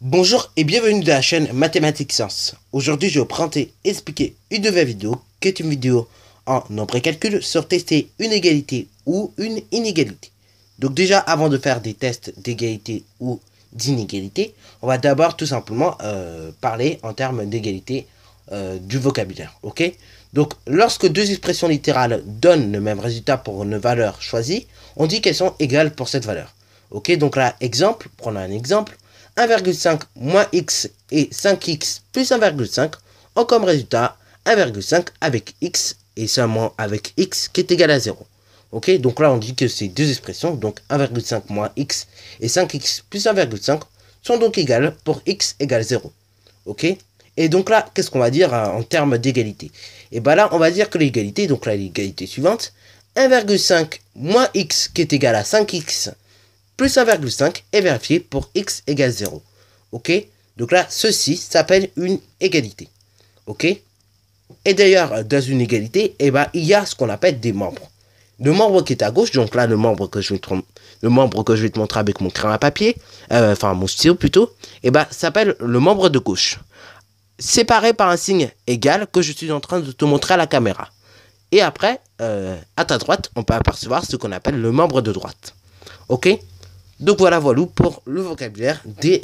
Bonjour et bienvenue dans la chaîne Mathématiques Sciences. Aujourd'hui, je vais vous présenter et expliquer une nouvelle vidéo qui est une vidéo en nombre et calcul sur tester une égalité ou une inégalité. Donc déjà, avant de faire des tests d'égalité ou d'inégalité, on va d'abord tout simplement parler en termes d'égalité du vocabulaire. Ok? Donc lorsque deux expressions littérales donnent le même résultat pour une valeur choisie, on dit qu'elles sont égales pour cette valeur. Ok? Donc là, exemple, prenons un exemple. 1,5 moins x et 5x plus 1,5 ont comme résultat 1,5 avec x et seulement avec x qui est égal à 0. Ok, donc là on dit que ces deux expressions, donc 1,5 moins x et 5x plus 1,5 sont donc égales pour x égale 0. Ok, et donc là qu'est-ce qu'on va dire en termes d'égalité? Et bien là on va dire que l'égalité, donc là l'égalité suivante, 1,5 moins x qui est égal à 5x plus 1,5 est vérifié pour x égale 0. Ok? Donc là, ceci s'appelle une égalité. Ok? Et d'ailleurs, dans une égalité, eh ben, il y a ce qu'on appelle des membres. Le membre qui est à gauche, donc là, le membre que je vais te montrer avec mon crayon à papier, enfin mon stylo plutôt, eh ben, s'appelle le membre de gauche. Séparé par un signe égal que je suis en train de te montrer à la caméra. Et après, à ta droite, on peut apercevoir ce qu'on appelle le membre de droite. Ok? Donc voilà pour le vocabulaire des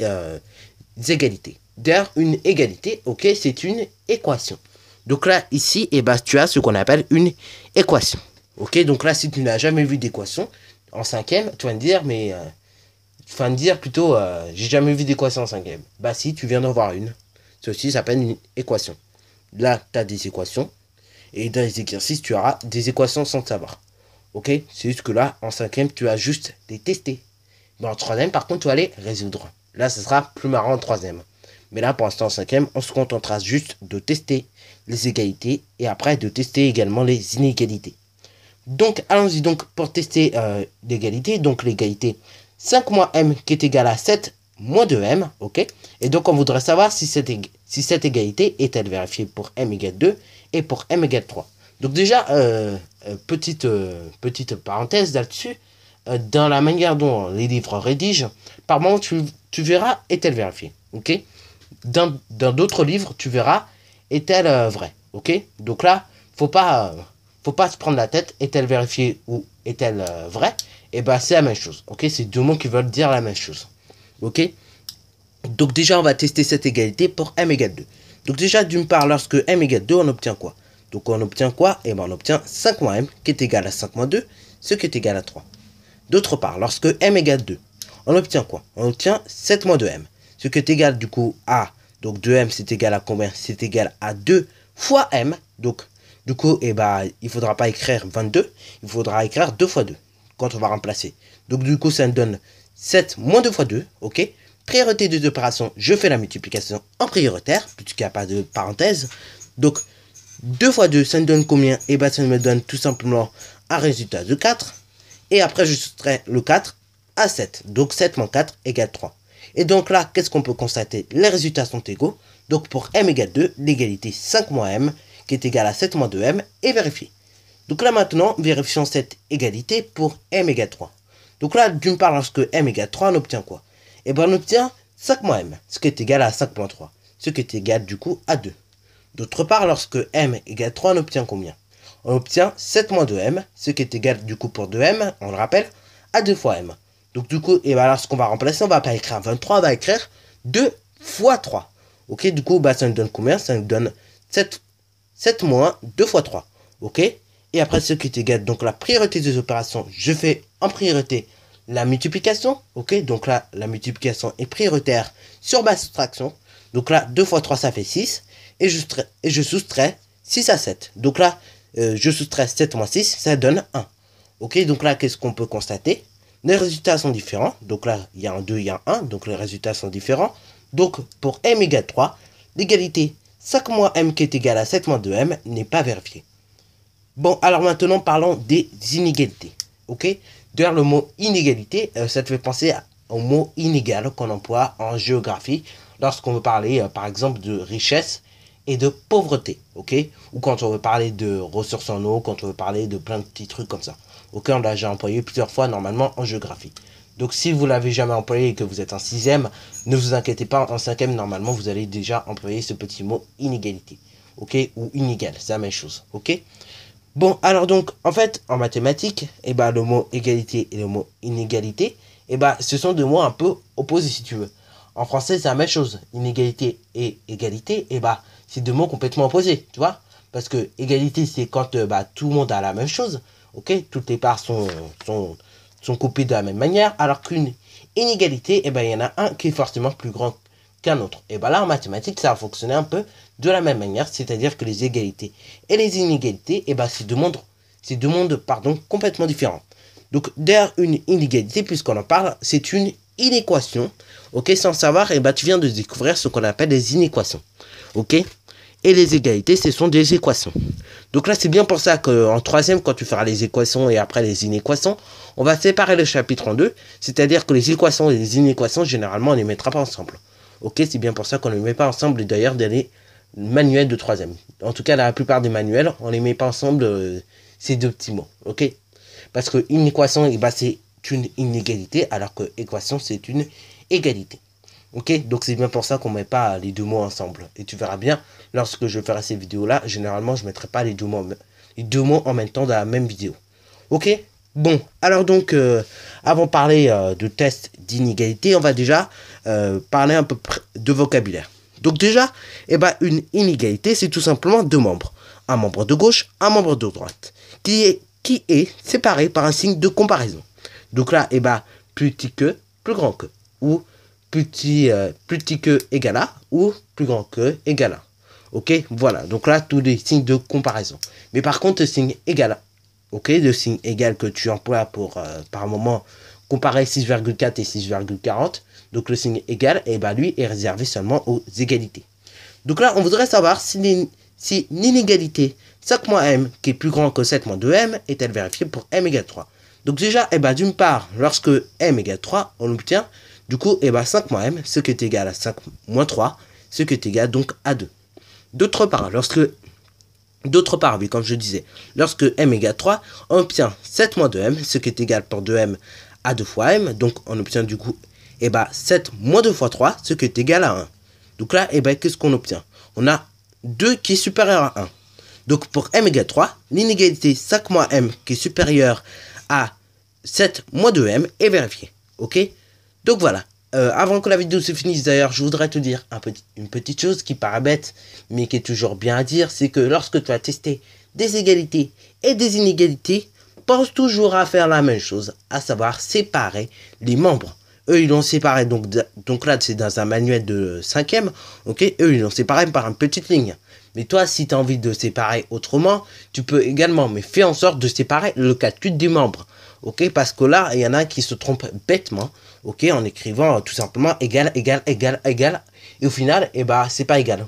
égalités. D'ailleurs, une égalité, ok, c'est une équation. Donc là, ici, eh ben, tu as ce qu'on appelle une équation. Ok, donc là, si tu n'as jamais vu d'équation en cinquième, tu vas me dire, mais tu vas me dire plutôt, j'ai jamais vu d'équation en cinquième. Bah si, tu viens d'en voir une. Ceci s'appelle une équation. Là, tu as des équations. Et dans les exercices, tu auras des équations sans savoir. Ok, c'est juste que là, en cinquième, tu as juste les tester. Mais en troisième, par contre, tu vas les résoudre. Là, ce sera plus marrant en troisième. Mais là, pour l'instant, en cinquième, on se contentera juste de tester les égalités et après de tester également les inégalités. Donc, allons-y donc pour tester l'égalité. Donc, l'égalité 5 moins m qui est égal à 7 moins 2m. Ok. Et donc, on voudrait savoir si cette égalité est-elle vérifiée pour m égale 2 et pour m égale 3. Donc, déjà, petite parenthèse là-dessus. Dans la manière dont les livres rédigent, par moment, tu verras est-elle vérifiée. Ok. Dans d'autres livres, tu verras est-elle vraie. Ok. Donc là, faut pas se prendre la tête. Est-elle vérifiée ou est-elle vraie? Et ben c'est la même chose. Ok. C'est deux mots qui veulent dire la même chose. Ok. Donc déjà, on va tester cette égalité pour m égale 2. Donc déjà, d'une part, lorsque m égale 2, on obtient quoi? Donc on obtient quoi? Et ben on obtient 5 moins m qui est égal à 5 moins 2, ce qui est égal à 3. D'autre part, lorsque m égale 2, on obtient quoi? On obtient 7 moins 2m. Ce qui est égal du coup à, donc 2m c'est égal à combien? C'est égal à 2 fois m. Donc du coup, eh ben, il ne faudra pas écrire 22, il faudra écrire 2 fois 2 quand on va remplacer. Donc du coup, ça nous donne 7 moins 2 fois 2, ok? Priorité des opérations, je fais la multiplication en prioritaire, puisqu'il n'y a pas de parenthèse. Donc 2 fois 2, ça nous donne combien? Eh ben, ça me donne tout simplement un résultat de 4. Et après, je soustrais le 4 à 7. Donc 7 moins 4 égale 3. Et donc là, qu'est-ce qu'on peut constater? Les résultats sont égaux. Donc pour m égale 2, l'égalité 5 moins m, qui est égale à 7 moins 2m, est vérifiée. Donc là maintenant, vérifions cette égalité pour m égale 3. Donc là, d'une part, lorsque m égale 3, on obtient quoi? Eh bien, on obtient 5 moins m, ce qui est égal à 5 moins 3, ce qui est égal du coup à 2. D'autre part, lorsque m égale 3, on obtient combien? On obtient 7 moins 2m, ce qui est égal du coup pour 2m, on le rappelle, à 2 fois m. Donc du coup, et ben alors ce qu'on va remplacer, on va pas écrire 23, on va écrire 2 fois 3. Ok, du coup, bah, ça nous donne combien? Ça nous donne 7 moins 2 fois 3. Ok, et après ce qui est égal, donc la priorité des opérations, je fais en priorité la multiplication. Ok, donc là, la multiplication est prioritaire sur ma soustraction. Donc là, 2 fois 3, ça fait 6. Et je soustrais 6 à 7. Donc là, je soustrais 7 moins 6, ça donne 1. Ok, donc là, qu'est-ce qu'on peut constater? Les résultats sont différents. Donc là, il y a un 2, il y a un 1. Donc les résultats sont différents. Donc pour m égale 3, l'égalité 5 moins m qui est égal à 7 moins 2m n'est pas vérifiée. Bon, alors maintenant, parlons des inégalités. Ok, d'ailleurs, le mot inégalité, ça te fait penser au mot inégal qu'on emploie en géographie lorsqu'on veut parler, par exemple, de richesse et de pauvreté, ok? Ou quand on veut parler de ressources en eau, quand on veut parler de plein de petits trucs comme ça. Ok, on l'a déjà employé plusieurs fois normalement en géographie. Donc si vous l'avez jamais employé et que vous êtes en 6e, ne vous inquiétez pas, en 5e, normalement, vous allez déjà employer ce petit mot inégalité. Ok? Ou inégal, c'est la même chose. Ok? Bon, alors donc, en fait, en mathématiques, le mot égalité et le mot inégalité, ce sont deux mots un peu opposés, si tu veux. En français, c'est la même chose. Inégalité et égalité, c'est deux mots complètement opposés, tu vois. Parce que égalité, c'est quand tout le monde a la même chose, ok? Toutes les parts sont coupées de la même manière, alors qu'une inégalité, il y en a un qui est forcément plus grand qu'un autre. Et là, en mathématiques, ça va fonctionner un peu de la même manière, c'est-à-dire que les égalités et les inégalités, c'est deux mondes complètement différents. Donc, derrière une inégalité, puisqu'on en parle, c'est une inéquation. Ok, sans savoir, tu viens de découvrir ce qu'on appelle les inéquations. Ok, et les égalités, ce sont des équations. Donc là, c'est bien pour ça qu'en 3e, quand tu feras les équations et après les inéquations, on va séparer le chapitre en deux. C'est-à-dire que les équations et les inéquations, généralement, on ne les mettra pas ensemble. Ok, c'est bien pour ça qu'on ne les met pas ensemble, d'ailleurs, dans les manuels de 3e. En tout cas, dans la plupart des manuels, on ne les met pas ensemble, ces deux petits mots. Ok, parce que une équation, c'est une inégalité, alors que équation, c'est une égalité. Ok, donc c'est bien pour ça qu'on ne met pas les deux mots ensemble. Et tu verras bien, lorsque je ferai ces vidéos-là, généralement, je ne mettrai pas les deux mots en même temps dans la même vidéo. Ok, bon, alors donc, avant de parler de tests d'inégalité, on va déjà parler un peu de vocabulaire. Donc déjà, une inégalité, c'est tout simplement deux membres. Un membre de gauche, un membre de droite, qui est séparé par un signe de comparaison. Donc là, plus petit que, plus grand que, ou plus petit que égal à, ou plus grand que égal à. Ok, voilà, donc là, tous les signes de comparaison. Mais par contre, le signe égal à, ok, le signe égal que tu emploies pour, par moment, comparer 6,4 et 6,40, donc le signe égal, lui, est réservé seulement aux égalités. Donc là, on voudrait savoir si l'inégalité 5 moins m, qui est plus grand que 7 moins 2m, est-elle vérifiée pour m égale 3. Donc déjà, d'une part, lorsque m égale 3, on obtient, du coup, 5 moins m, ce qui est égal à 5 moins 3, ce qui est égal donc à 2. D'autre part, oui, comme je disais, lorsque m égale 3, on obtient 7 moins 2m, ce qui est égal pour 2m à 2 fois m, donc on obtient du coup 7 moins 2 fois 3, ce qui est égal à 1. Donc là, qu'est-ce qu'on obtient? On a 2 qui est supérieur à 1. Donc pour m égale 3, l'inégalité 5 moins m qui est supérieure à 7 moins 2m est vérifiée. Ok? Donc voilà. Avant que la vidéo se finisse d'ailleurs, je voudrais te dire une petite chose qui paraît bête, mais qui est toujours bien à dire, c'est que lorsque tu vas tester des égalités et des inégalités, pense toujours à faire la même chose, à savoir séparer les membres. Eux, ils l'ont séparé, donc là, c'est dans un manuel de 5e, ok? Eux, ils l'ont séparé par une petite ligne. Mais toi, si tu as envie de séparer autrement, tu peux également, mais fais en sorte de séparer le calcul des membres. Ok, parce que là, il y en a qui se trompent bêtement, ok, en écrivant tout simplement égal, égal, égal, égal, et au final, c'est pas égal.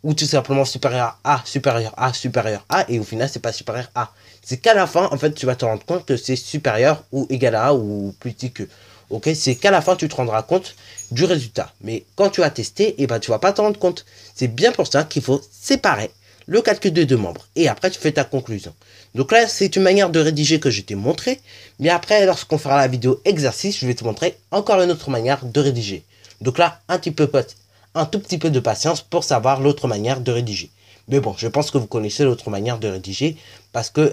Ou tout simplement supérieur à, supérieur à, supérieur à, et au final, c'est pas supérieur à. C'est qu'à la fin, en fait, tu vas te rendre compte que c'est supérieur ou égal à ou plus petit que. Ok, c'est qu'à la fin, tu te rendras compte du résultat. Mais quand tu vas tester, tu vas pas te rendre compte. C'est bien pour ça qu'il faut séparer le calcul de deux membres. Et après, tu fais ta conclusion. Donc là, c'est une manière de rédiger que je t'ai montré. Mais après, lorsqu'on fera la vidéo exercice, je vais te montrer encore une autre manière de rédiger. Donc là, un tout petit peu de patience pour savoir l'autre manière de rédiger. Mais bon, je pense que vous connaissez l'autre manière de rédiger parce que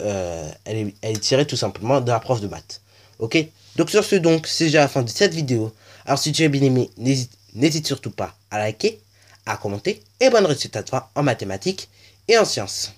elle est tirée tout simplement de la prof de maths. Ok? Donc sur ce, c'est déjà la fin de cette vidéo. Alors si tu as bien aimé, n'hésite surtout pas à liker, à commenter et bonne réussite à toi en mathématiques et en sciences.